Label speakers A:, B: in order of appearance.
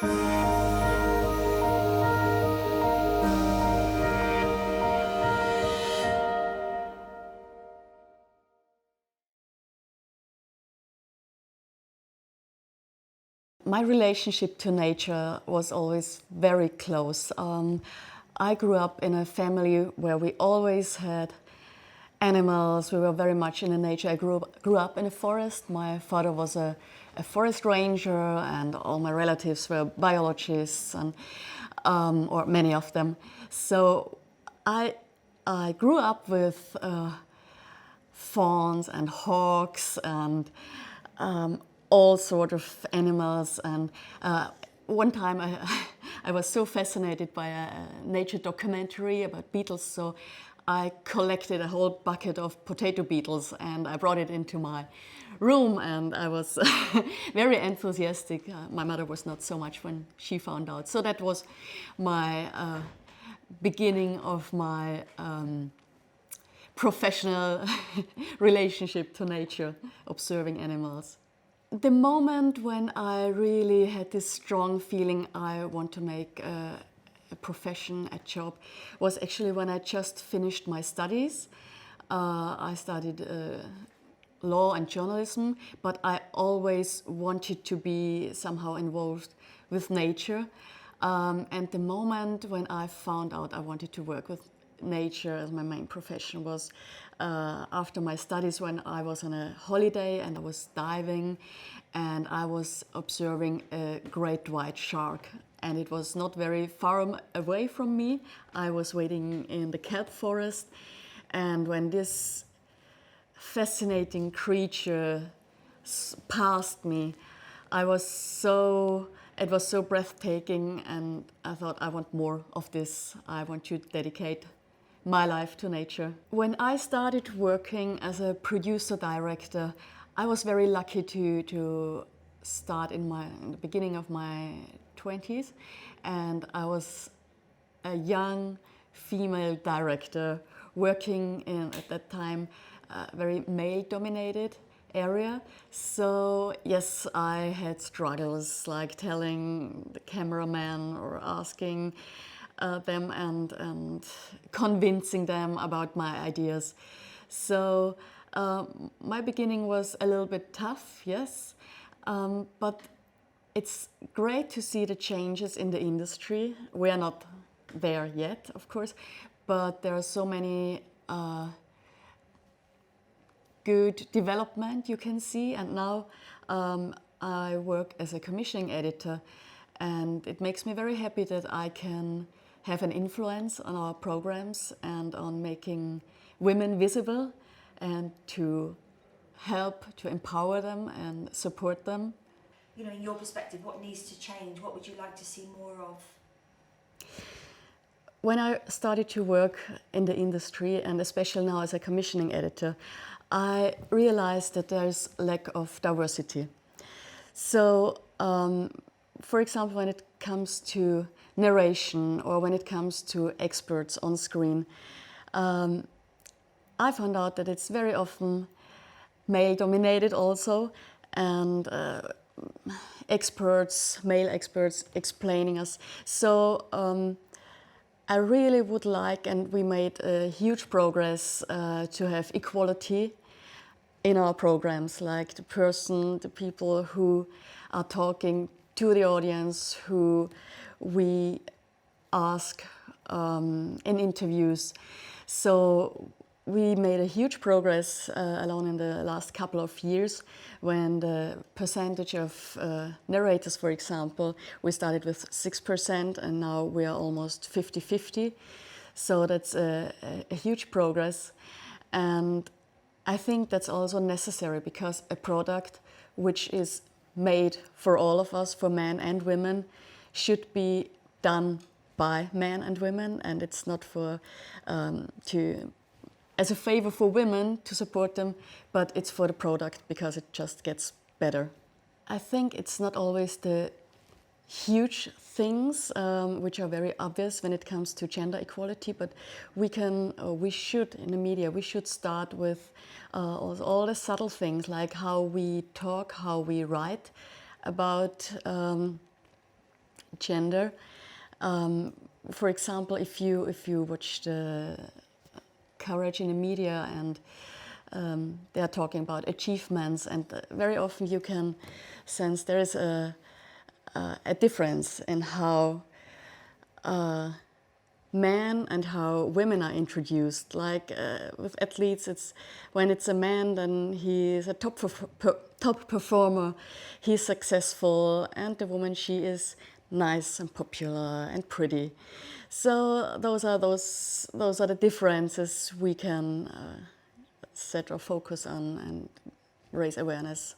A: My relationship to nature was always very close. I grew up in a family where we always had animals. We were very much in the nature. I grew up in a forest. My father was a forest ranger, and all my relatives were biologists, and or many of them. So I grew up with fawns and hawks and all sort of animals. And one time I was so fascinated by a nature documentary about beetles, so I collected a whole bucket of potato beetles and I brought it into my room, and I was very enthusiastic. My mother was not so much when she found out. So that was my beginning of my professional relationship to nature, observing animals. The moment when I really had this strong feeling I want to make a profession, a job, was actually when I just finished my studies. I studied law and journalism, but I always wanted to be somehow involved with nature. And the moment when I found out I wanted to work with nature as my main profession was after my studies, when I was on a holiday and I was diving and I was observing a great white shark, and it was not very far away from me. I was waiting in the kelp forest, and when this fascinating creature passed me, it was so breathtaking, and I thought, I want more of this. I want to dedicate my life to nature. When I started working as a producer-director, I was very lucky to start in the beginning of my 20s, and I was a young female director working in, at that time, a very male-dominated area. So yes, I had struggles like telling the cameraman or asking them and convincing them about my ideas. So my beginning was a little bit tough, yes, but it's great to see the changes in the industry. We are not there yet, of course, but there are so many good development you can see. And now I work as a commissioning editor, and it makes me very happy that I can have an influence on our programs and on making women visible, and to help to empower them and support them.
B: You know, in your perspective, what needs to change? What would you like to see more of?
A: When I started to work in the industry, and especially now as a commissioning editor, I realized that there's lack of diversity. So, for example, when it comes to narration or when it comes to experts on screen, I found out that it's very often male-dominated also, and male experts explaining us. So I really would like, and we made a huge progress to have equality in our programs, like the people who are talking to the audience, who we ask in interviews. So we made a huge progress alone in the last couple of years, when the percentage of narrators, for example, we started with 6% and now we are almost 50-50. So that's a huge progress. And I think that's also necessary, because a product which is made for all of us, for men and women, should be done by men and women, and it's not for as a favor for women to support them, but it's for the product, because it just gets better. I think it's not always the huge things which are very obvious when it comes to gender equality, but we should, in the media, we should start with all the subtle things, like how we talk, how we write about gender. For example, if you watch the coverage in the media and they are talking about achievements, and very often you can sense there is a difference in how men and how women are introduced. Like with athletes, it's when it's a man, then he is a top performer, he's successful, and the woman, she is nice and popular and pretty. So those are the differences we can set our focus on and raise awareness.